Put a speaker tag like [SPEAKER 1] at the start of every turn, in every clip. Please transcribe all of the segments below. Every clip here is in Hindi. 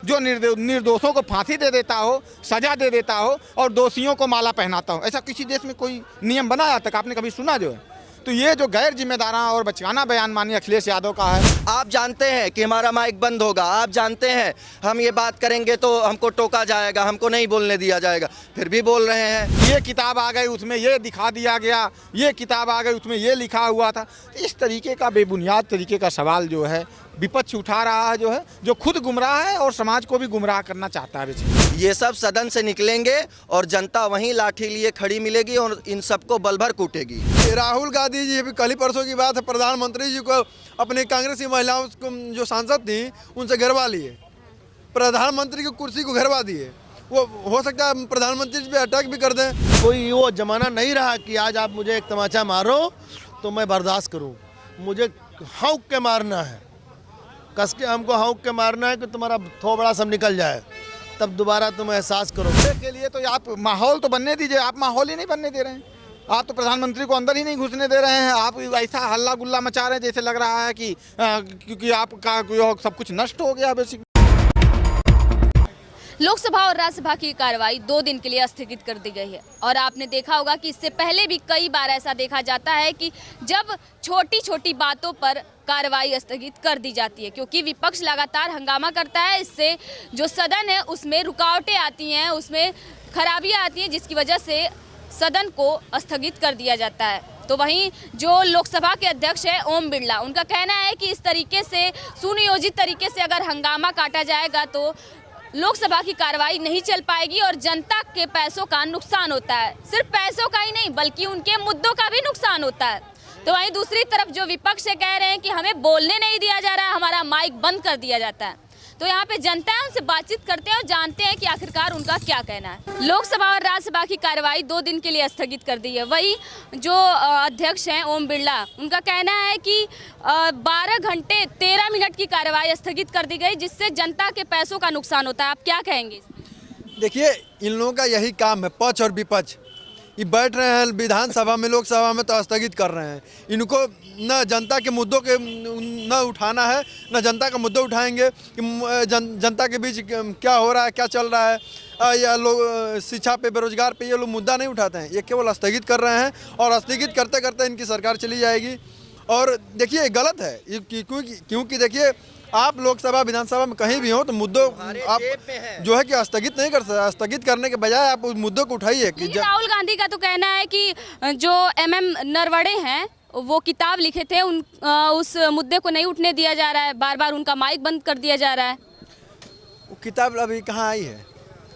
[SPEAKER 1] जो निर्दोषों को फांसी दे देता हो, सजा दे देता हो और दोषियों को माला पहनाता हो। ऐसा किसी देश में कोई नियम बना आज तक आपने कभी सुना जो है? तो ये जो गैर जिम्मेदाराना और बचकाना बयान माननीय अखिलेश यादव का है।
[SPEAKER 2] आप जानते हैं कि हमारा माइक बंद होगा, आप जानते हैं हम ये बात करेंगे तो हमको टोका जाएगा, हमको नहीं बोलने दिया जाएगा, फिर भी बोल रहे हैं।
[SPEAKER 1] ये किताब आ गई उसमें ये दिखा दिया गया, ये किताब आ गई उसमें ये लिखा हुआ था। इस तरीके का बेबुनियाद तरीके का सवाल जो है विपक्ष उठा रहा है, जो है जो खुद गुमराह है और समाज को भी गुमराह करना चाहता है।
[SPEAKER 2] ये सब सदन से निकलेंगे और जनता वहीं लाठी लिए खड़ी मिलेगी और इन सबको बलभर कूटेगी।
[SPEAKER 3] राहुल गांधी जी अभी कल ही परसों की बात है, प्रधानमंत्री जी को अपनी कांग्रेसी महिलाओं को जो सांसद थी उनसे घरवा लिए, प्रधानमंत्री की कुर्सी को घरवा दिए। वो हो सकता है प्रधानमंत्री जी पे अटैक भी कर दें।
[SPEAKER 4] कोई वो जमाना नहीं रहा कि आज आप मुझे एक तमाचा मारो तो मैं बर्दाश्त करूं। मुझे हौक के मारना है, कस के हमको हौक के मारना है कि तुम्हारा थोबड़ा सब निकल जाए, तब दोबारा तुम एहसास करो।
[SPEAKER 1] के लिए तो आप माहौल तो बनने दीजिए, आप माहौल ही नहीं बनने दे रहे हैं। आप तो प्रधानमंत्री को अंदर ही नहीं घुसने दे रहे हैं। आप ऐसा हल्ला गुल्ला मचा रहे हैं जैसे लग रहा है कि क्योंकि आपका सब कुछ नष्ट हो गया बेसिक।
[SPEAKER 5] लोकसभा और राज्यसभा की कार्रवाई 2 दिन के लिए स्थगित कर दी गई है और आपने देखा होगा कि इससे पहले भी कई बार ऐसा देखा जाता है कि जब छोटी छोटी बातों पर कार्रवाई स्थगित कर दी जाती है, क्योंकि विपक्ष लगातार हंगामा करता है। इससे जो सदन है उसमें रुकावटें आती हैं, उसमें खराबियां आती हैं, जिसकी वजह से सदन को स्थगित कर दिया जाता है। तो वहीं जो लोकसभा के अध्यक्ष है ओम बिरला, उनका कहना है कि इस तरीके से सुनियोजित तरीके से अगर हंगामा काटा जाएगा तो लोकसभा की कार्रवाई नहीं चल पाएगी और जनता के पैसों का नुकसान होता है। सिर्फ पैसों का ही नहीं बल्कि उनके मुद्दों का भी नुकसान होता है। तो वहीं दूसरी तरफ जो विपक्ष है कह रहे हैं कि हमें बोलने नहीं दिया जा रहा है, हमारा माइक बंद कर दिया जाता है। तो यहाँ पे जनता है, उनसे बातचीत करते हैं और जानते हैं कि आखिरकार उनका क्या कहना है। लोकसभा और राज्यसभा की कार्रवाई 2 दिन के लिए स्थगित कर दी है। वही जो अध्यक्ष हैं ओम बिरला, उनका कहना है कि 12 घंटे 13 मिनट की कार्रवाई स्थगित कर दी गई, जिससे जनता के पैसों का नुकसान होता है। आप क्या कहेंगे?
[SPEAKER 3] देखिए, इन लोगों का यही काम है, पक्ष और विपक्ष। ये बैठ रहे हैं विधानसभा में, लोकसभा में तो स्थगित कर रहे हैं। इनको न जनता के मुद्दों के न उठाना है, न जनता का मुद्दा उठाएंगे कि जनता के बीच क्या हो रहा है, क्या चल रहा है, या लोग शिक्षा पे, बेरोजगार पे ये लोग मुद्दा नहीं उठाते हैं। ये केवल स्थगित कर रहे हैं और स्थगित करते करते इनकी सरकार चली जाएगी। और देखिए ये गलत है, क्योंकि देखिए आप लोकसभा विधानसभा में कहीं भी हो तो मुद्दों आप जो है कि स्थगित नहीं कर सकते। स्थगित करने के बजाय आप उस मुद्दों को उठाइए। कि
[SPEAKER 5] राहुल गांधी का तो कहना है कि जो MM नरवड़े हैं वो किताब लिखे थे, उस मुद्दे को नहीं उठने दिया जा रहा है, बार बार उनका माइक बंद कर दिया जा रहा है।
[SPEAKER 3] वो किताब अभी कहाँ आई है?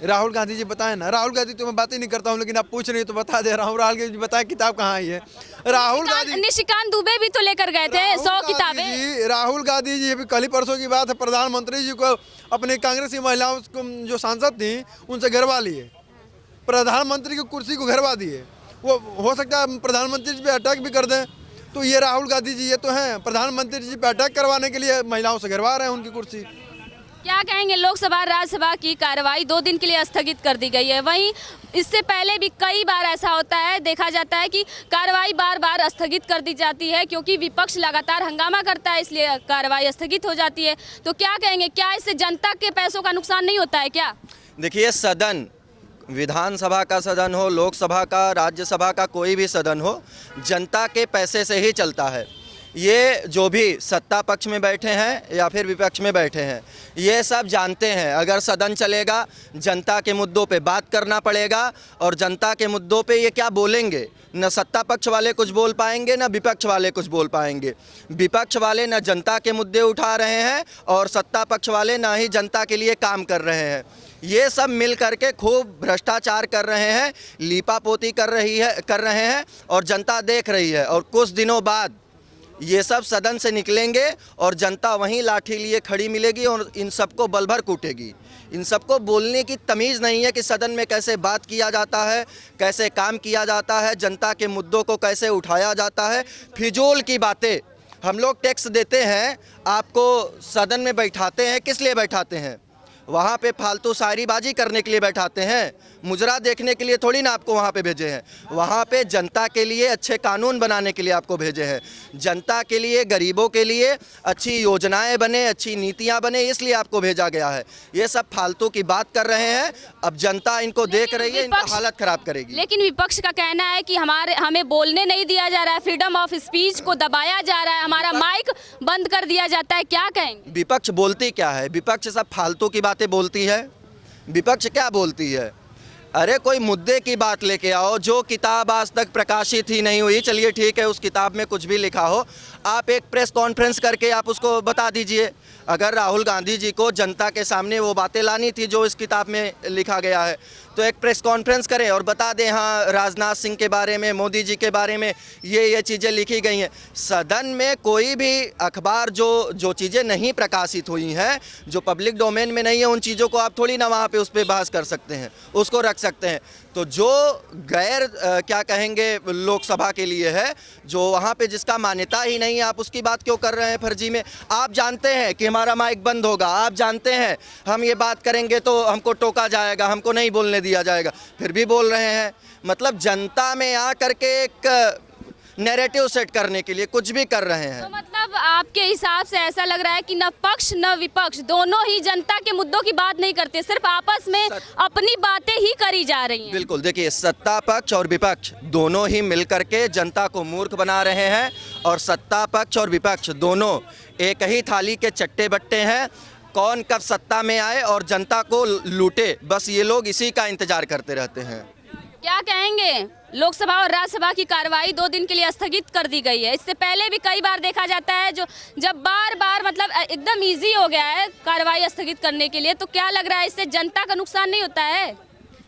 [SPEAKER 3] राहुल गांधी जी बताएं ना। राहुल गांधी तो मैं बात ही नहीं करता हूँ, लेकिन आप पूछ रही हो तो बता दे रहा हूँ। राहुल गांधी जी बताएं किताब कहाँ आई है? राहुल गांधी
[SPEAKER 5] निशिकांत दुबे भी तो लेकर गए थे 100 किताबें।
[SPEAKER 3] राहुल गांधी जी अभी कल ही परसों की बात है, प्रधानमंत्री जी को अपनी कांग्रेसी महिलाओं को जो सांसद थी उनसे घरवा लिए, प्रधानमंत्री की कुर्सी को घरवा दिए। वो हो सकता है प्रधानमंत्री जी पे अटैक भी कर दें। तो ये राहुल गांधी जी ये तो हैं, प्रधानमंत्री जी पे अटैक करवाने के लिए महिलाओं से घरवा रहे हैं उनकी कुर्सी।
[SPEAKER 5] क्या कहेंगे? लोकसभा राज्यसभा की कार्रवाई 2 दिन के लिए स्थगित कर दी गई है। वहीं इससे पहले भी कई बार ऐसा होता है, देखा जाता है कि कार्रवाई बार बार स्थगित कर दी जाती है, क्योंकि विपक्ष लगातार हंगामा करता है, इसलिए कार्रवाई स्थगित हो जाती है। तो क्या कहेंगे, क्या इससे जनता के पैसों का नुकसान नहीं होता है क्या?
[SPEAKER 2] देखिए, सदन, विधानसभा का सदन हो, लोकसभा का, राज्यसभा का, कोई भी सदन हो, जनता के पैसे से ही चलता है। ये जो भी सत्ता पक्ष में बैठे हैं या फिर विपक्ष में बैठे हैं, ये सब जानते हैं अगर सदन चलेगा जनता के मुद्दों पे बात करना पड़ेगा और जनता के मुद्दों पे ये क्या बोलेंगे। न सत्ता पक्ष वाले कुछ बोल पाएंगे, न विपक्ष वाले कुछ बोल पाएंगे। विपक्ष वाले न जनता के मुद्दे उठा रहे हैं और सत्ता पक्ष वाले ना ही जनता के लिए काम कर रहे हैं। ये सब मिल करके खूब भ्रष्टाचार कर रहे हैं, लीपापोती कर रहे हैं और जनता देख रही है। और कुछ दिनों बाद ये सब सदन से निकलेंगे और जनता वहीं लाठी लिए खड़ी मिलेगी और इन सबको बलभर कूटेगी। इन सबको बोलने की तमीज़ नहीं है कि सदन में कैसे बात किया जाता है, कैसे काम किया जाता है, जनता के मुद्दों को कैसे उठाया जाता है। फिजूल की बातें। हम लोग टैक्स देते हैं, आपको सदन में बैठाते हैं, किस लिए बैठाते हैं? वहाँ पे फालतू शायरीबाजी करने के लिए बैठाते हैं, मुजरा देखने के लिए थोड़ी ना आपको वहाँ पे भेजे हैं। वहाँ पे जनता के लिए अच्छे कानून बनाने के लिए आपको भेजे हैं, जनता के लिए, गरीबों के लिए अच्छी योजनाएं बने, अच्छी नीतियां बने, इसलिए आपको भेजा गया है। ये सब फालतू की बात कर रहे हैं। अब जनता इनको देख रही है, इनकी हालत खराब करेगी।
[SPEAKER 5] लेकिन विपक्ष का कहना है कि हमें बोलने नहीं दिया जा रहा है, फ्रीडम ऑफ स्पीच को दबाया जा रहा है, हमारा माइक बंद कर दिया जाता है। क्या कहेंगे?
[SPEAKER 2] विपक्ष बोलती क्या है? विपक्ष सब फालतू की बातें बोलती है। विपक्ष क्या बोलती है? अरे कोई मुद्दे की बात लेके आओ। जो किताब आज तक प्रकाशित ही नहीं हुई, चलिए ठीक है, उस किताब में कुछ भी लिखा हो, आप एक प्रेस कॉन्फ्रेंस करके आप उसको बता दीजिए। अगर राहुल गांधी जी को जनता के सामने वो बातें लानी थी जो इस किताब में लिखा गया है, तो एक प्रेस कॉन्फ्रेंस करें और बता दें, हाँ राजनाथ सिंह के बारे में, मोदी जी के बारे में ये चीज़ें लिखी गई हैं। सदन में कोई भी अखबार जो चीज़ें नहीं प्रकाशित हुई हैं, जो पब्लिक डोमेन में नहीं है, उन चीज़ों को आप थोड़ी ना वहाँ पे उस पर बहस कर सकते हैं, उसको रख सकते हैं। तो जो गैर क्या कहेंगे लोकसभा के लिए है, जो वहाँ पे जिसका मान्यता ही नहीं है, आप उसकी बात क्यों कर रहे हैं फर्जी में? आप जानते हैं कि हमारा माइक बंद होगा, आप जानते हैं हम ये बात करेंगे तो हमको टोका जाएगा, हमको नहीं बोलने दिया जाएगा, फिर भी बोल रहे हैं। मतलब जनता में आ करके एक नैरेटिव सेट करने के लिए कुछ भी कर रहे हैं।
[SPEAKER 5] तो मतलब आपके हिसाब से ऐसा लग रहा है कि न पक्ष न विपक्ष दोनों ही जनता के मुद्दों की बात नहीं करते, सिर्फ आपस में अपनी बातें ही करी जा रही हैं।
[SPEAKER 2] बिल्कुल, देखिए सत्ता पक्ष और विपक्ष दोनों ही मिलकर के जनता को मूर्ख बना रहे हैं, और सत्ता पक्ष और विपक्ष दोनों एक ही थाली के चट्टे बट्टे हैं। कौन कब सत्ता में आए और जनता को लूटे, बस ये लोग इसी का इंतजार करते रहते हैं।
[SPEAKER 5] क्या कहेंगे? लोकसभा और राज्यसभा की कार्रवाई 2 दिन के लिए स्थगित कर दी गई है। इससे पहले भी कई बार देखा जाता है जब बार बार मतलब एकदम इजी हो गया है कार्रवाई स्थगित करने के लिए, तो क्या लग रहा है इससे जनता का नुकसान नहीं होता है?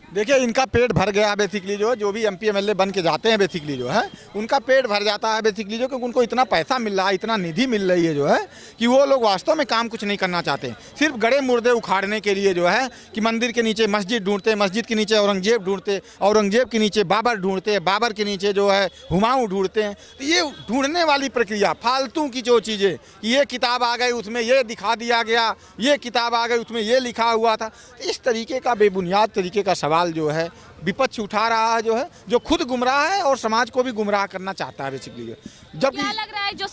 [SPEAKER 1] देखिए, इनका पेट भर गया बेसिकली, जो भी एमपी एमएलए बन के जाते हैं बेसिकली जो है, उनका पेट भर जाता है बेसिकली क्योंकि उनको इतना पैसा मिल रहा है, इतना निधि मिल रही है जो है, कि वो लोग वास्तव में काम कुछ नहीं करना चाहते। सिर्फ गड़े मुर्दे उखाड़ने के लिए जो है, कि मंदिर के नीचे मस्जिद ढूंढते, मस्जिद के नीचे औरंगजेब ढूंढते, औरंगजेब के नीचे बाबर ढूंढते, बाबर के नीचे जो है हुमायूं ढूंढते हैं। तो ये ढूंढने वाली प्रक्रिया, फालतू की जो चीज़ें, ये किताब आ गई उसमें ये दिखा दिया गया, ये किताब आ गई उसमें ये लिखा हुआ था, तो इस तरीके का बेबुनियाद तरीके का सवाल जो है विपक्ष उठा रहा है, जो है जो खुद गुमराह है और समाज को भी गुमराह करना चाहता है बेसिकली। जबकि
[SPEAKER 5] क्या लग रहा है जो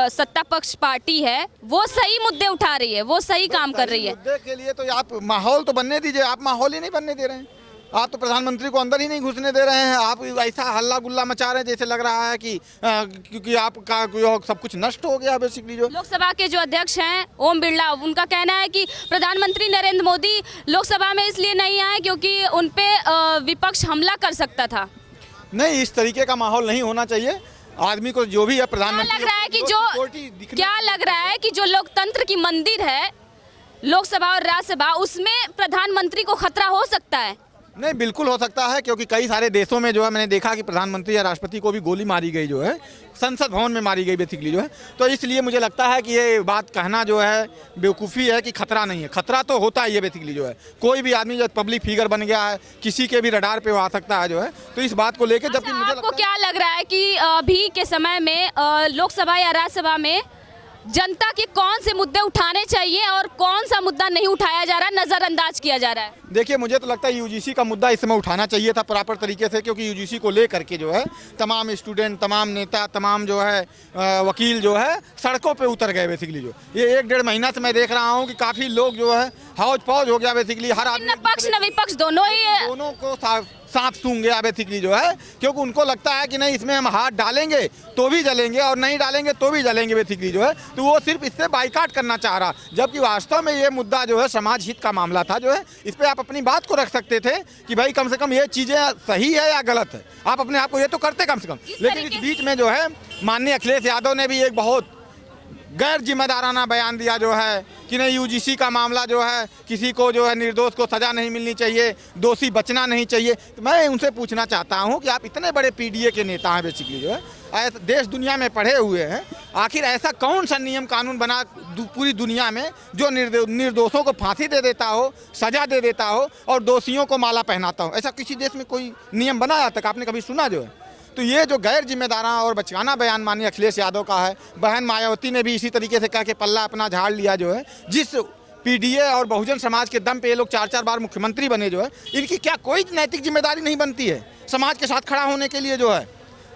[SPEAKER 5] सत्ता पक्ष पार्टी है वो सही मुद्दे उठा रही है, वो सही काम कर रही है?
[SPEAKER 1] मुद्दे के लिए तो आप माहौल तो बनने दीजिए, आप माहौल ही नहीं बनने दे रहे हैं। आप तो प्रधानमंत्री को अंदर ही नहीं घुसने दे रहे हैं। आप ऐसा हल्ला गुल्ला मचा रहे हैं जैसे लग रहा है कि क्योंकि आपका सब कुछ नष्ट हो गया बेसिकली। जो
[SPEAKER 5] लोकसभा के जो अध्यक्ष हैं ओम बिरला, उनका कहना है कि प्रधानमंत्री नरेंद्र मोदी लोकसभा में इसलिए नहीं आए क्योंकि उन पे विपक्ष हमला कर सकता था।
[SPEAKER 1] नहीं, इस तरीके का माहौल नहीं होना चाहिए। आदमी को जो भी है प्रधानमंत्री,
[SPEAKER 5] क्या लग रहा है कि जो लोकतंत्र की मंदिर है लोकसभा और राज्यसभा, उसमें प्रधानमंत्री को खतरा हो सकता है?
[SPEAKER 1] नहीं, बिल्कुल हो सकता है, क्योंकि कई सारे देशों में जो है मैंने देखा कि प्रधानमंत्री या राष्ट्रपति को भी गोली मारी गई जो है, संसद भवन में मारी गई बेसिकली जो है। तो इसलिए मुझे लगता है कि ये बात कहना जो है बेवकूफ़ी है कि खतरा नहीं है। खतरा तो होता ही है बेसिकली जो है। कोई भी आदमी जब पब्लिक फिगर बन गया है, किसी के भी रडार पे वो आ सकता है जो है। तो इस बात को लेकर जबकि मुझे
[SPEAKER 5] आपको क्या लग रहा है कि अभी के समय में लोकसभा या राज्यसभा में जनता के कौन से मुद्दे उठाने चाहिए और कौन सा मुद्दा नहीं उठाया जा रहा, नजरअंदाज किया जा रहा है?
[SPEAKER 1] देखिए, मुझे तो लगता है यूजीसी का मुद्दा इस समय उठाना चाहिए था प्रॉपर तरीके से, क्योंकि यूजीसी को लेकर के जो है तमाम स्टूडेंट, तमाम नेता, तमाम जो है वकील जो है सड़कों पे उतर गए बेसिकली। जो ये 1-1.5 महीना से मैं देख रहा हूँ कि काफ़ी लोग जो है हौज पौज हो गया बेसिकली। हर आदमी,
[SPEAKER 5] न पक्ष न विपक्ष दोनों ही
[SPEAKER 1] दोनों को सांप सूंघ गया बेसिकली जो है, क्योंकि उनको लगता है कि नहीं इसमें हम हाथ डालेंगे तो भी जलेंगे और नहीं डालेंगे तो भी जलेंगे बेसिकली जो है। तो वो सिर्फ इससे बाइकाट करना चाह रहा, जबकि वास्तव में ये मुद्दा जो है समाज हित का मामला था जो है। इस पर आप अपनी बात को रख सकते थे कि भाई कम से कम ये चीज़ें सही है या गलत है, आप अपने आप को ये तो करते कम से कम। लेकिन इस बीच में जो है माननीय अखिलेश यादव ने भी एक बहुत गैर जिम्मेदाराना बयान दिया जो है कि नहीं, यूजीसी का मामला जो है किसी को जो है निर्दोष को सज़ा नहीं मिलनी चाहिए, दोषी बचना नहीं चाहिए। तो मैं उनसे पूछना चाहता हूं कि आप इतने बड़े पीडीए के नेता हैं बेसिकली जो है, देश दुनिया में पढ़े हुए हैं, आखिर ऐसा कौन सा नियम कानून बना पूरी दुनिया में जो निर्दोषों को फांसी दे देता हो, सज़ा दे देता हो और दोषियों को माला पहनाता हो? ऐसा किसी देश में कोई नियम बना आज तक आपने कभी सुना जो है? तो ये जो गैर जिम्मेदाराना और बचकाना बयान माननीय अखिलेश यादव का है, बहन मायावती ने भी इसी तरीके से कह के पल्ला अपना झाड़ लिया जो है। जिस पीडीए और बहुजन समाज के दम पे ये लोग 4-4 बार मुख्यमंत्री बने जो है, इनकी क्या कोई नैतिक जिम्मेदारी नहीं बनती है समाज के साथ खड़ा होने के लिए जो है,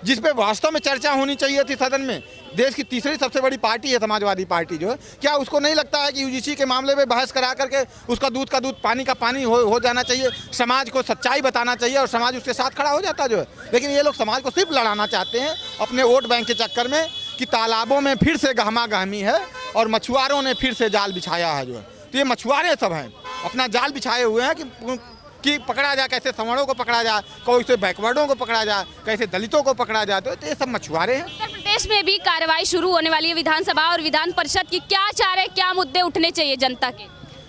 [SPEAKER 1] जिस पे वास्तव में चर्चा होनी चाहिए थी सदन में। देश की तीसरी सबसे बड़ी पार्टी है समाजवादी पार्टी जो है, क्या उसको नहीं लगता है कि यूजीसी के मामले में बहस करा करके उसका दूध का दूध पानी का पानी हो जाना चाहिए, समाज को सच्चाई बताना चाहिए और समाज उसके साथ खड़ा हो जाता जो है। लेकिन ये लोग समाज को सिर्फ लड़ाना चाहते हैं अपने वोट बैंक के चक्कर में कि तालाबों में फिर से गहमा गहमी है और मछुआरों ने फिर से जाल बिछाया है जो है। तो ये मछुआरे सब हैं, अपना जाल बिछाए हुए हैं कि पकड़ा जाए, कैसे सवर्णों को पकड़ा जाए, कैसे बैकवर्डों को पकड़ा जाए, कैसे दलितों को पकड़ा जाए। तो ये सब मछुआरे हैं।
[SPEAKER 5] उत्तर प्रदेश में भी कार्रवाई शुरू होने वाली है विधानसभा और विधान परिषद की, क्या चाह रहे, क्या मुद्दे उठने चाहिए जनता के?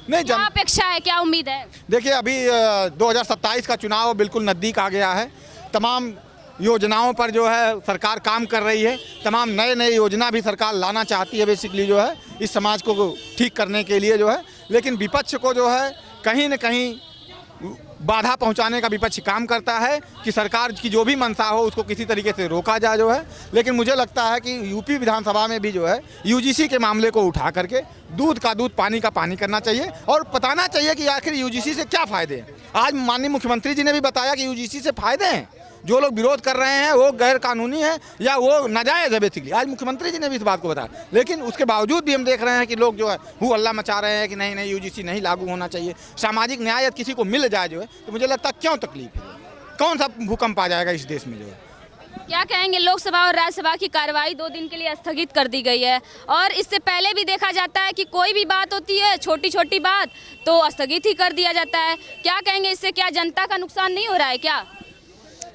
[SPEAKER 1] नहीं,
[SPEAKER 5] क्या अपेक्षा है, क्या उम्मीद है?
[SPEAKER 1] देखिए, अभी 2027 का चुनाव बिल्कुल नज़दीक आ गया है। तमाम योजनाओं पर जो है सरकार काम कर रही है, तमाम नए योजना भी सरकार लाना चाहती है बेसिकली जो है इस समाज को ठीक करने के लिए जो है। लेकिन विपक्ष को जो है कहीं न कहीं बाधा पहुंचाने का विपक्ष काम करता है कि सरकार की जो भी मंशा हो उसको किसी तरीके से रोका जाए जो है। लेकिन मुझे लगता है कि यूपी विधानसभा में भी जो है यूजीसी के मामले को उठा करके दूध का दूध पानी का पानी करना चाहिए और बताना चाहिए कि आखिर यूजीसी से क्या फ़ायदे हैं। आज माननीय मुख्यमंत्री जी ने भी बताया कि यूजीसी से फ़ायदे हैं, जो लोग विरोध कर रहे हैं वो गैर कानूनी है या वो नाजायज़ है बेसिकली। आज मुख्यमंत्री जी ने भी इस बात को बताया, लेकिन उसके बावजूद भी हम देख रहे हैं कि लोग जो है वो हल्ला मचा रहे हैं कि नहीं यूजीसी नहीं लागू होना चाहिए, सामाजिक न्याय किसी को मिल जाए जो है। तो मुझे लगता है क्यों तकलीफ है, कौन सा भूकंप आ जाएगा इस देश में जो है।
[SPEAKER 5] क्या कहेंगे, लोकसभा और राज्यसभा की कार्रवाई 2 दिन के लिए स्थगित कर दी गई है और इससे पहले भी देखा जाता है कि कोई भी बात होती है, छोटी छोटी बात तो स्थगित ही कर दिया जाता है। क्या कहेंगे, इससे क्या जनता का नुकसान नहीं हो रहा है क्या?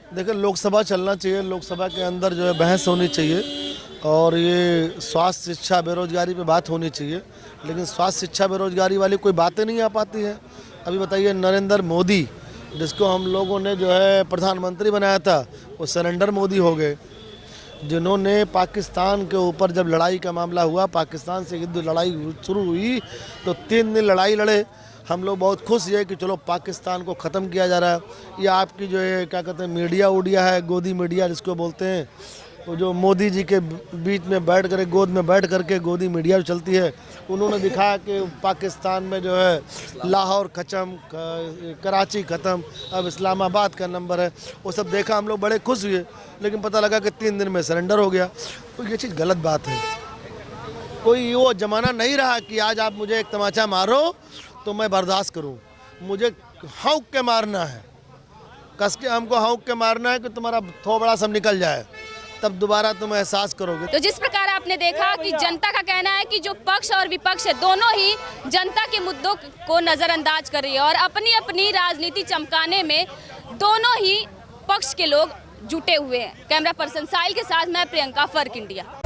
[SPEAKER 4] देखिए, लोकसभा चलना चाहिए, लोकसभा के अंदर जो है बहस होनी चाहिए और ये स्वास्थ्य शिक्षा बेरोजगारी पे बात होनी चाहिए, लेकिन स्वास्थ्य शिक्षा बेरोजगारी वाली कोई बातें नहीं आ पाती है। अभी बताइए, नरेंद्र मोदी जिसको हम लोगों ने जो है प्रधानमंत्री बनाया था वो सरेंडर मोदी हो गए, जिन्होंने पाकिस्तान के ऊपर जब लड़ाई का मामला हुआ, पाकिस्तान से युद्ध लड़ाई शुरू हुई तो 3 दिन लड़ाई लड़े। हम लोग बहुत खुश है कि चलो पाकिस्तान को ख़त्म किया जा रहा है। ये आपकी जो है क्या कहते हैं मीडिया उडिया है, गोदी मीडिया जिसको बोलते हैं, वो जो मोदी जी के बीच में बैठ कर गोद में बैठ करके गोदी मीडिया चलती है, उन्होंने दिखाया कि पाकिस्तान में जो है लाहौर ख़त्म, कराची ख़त्म, अब इस्लामाबाद का नंबर है। वो सब देखा, हम लोग बड़े खुश हुए, लेकिन पता लगा कि 3 दिन में सरेंडर हो गया। तो ये चीज़ गलत बात है। कोई वो ज़माना नहीं रहा कि आज आप मुझे एक तमाचा मारो तो मैं बर्दाश्त करूं। मुझे हौंक के मारना है, कस के हमको हौंक के मारना है कि तुम्हारा थोबड़ा सब निकल जाए, तब दोबारा तुम एहसास करोगे।
[SPEAKER 5] तो जिस प्रकार आपने देखा कि जनता का कहना है कि जो पक्ष और विपक्ष है दोनों ही जनता के मुद्दों को नज़रअंदाज कर रही है और अपनी अपनी राजनीति चमकाने में दोनों ही पक्ष के लोग जुटे हुए हैं। कैमरा पर्सन साहिल के साथ मैं प्रियंका, फर्क इंडिया।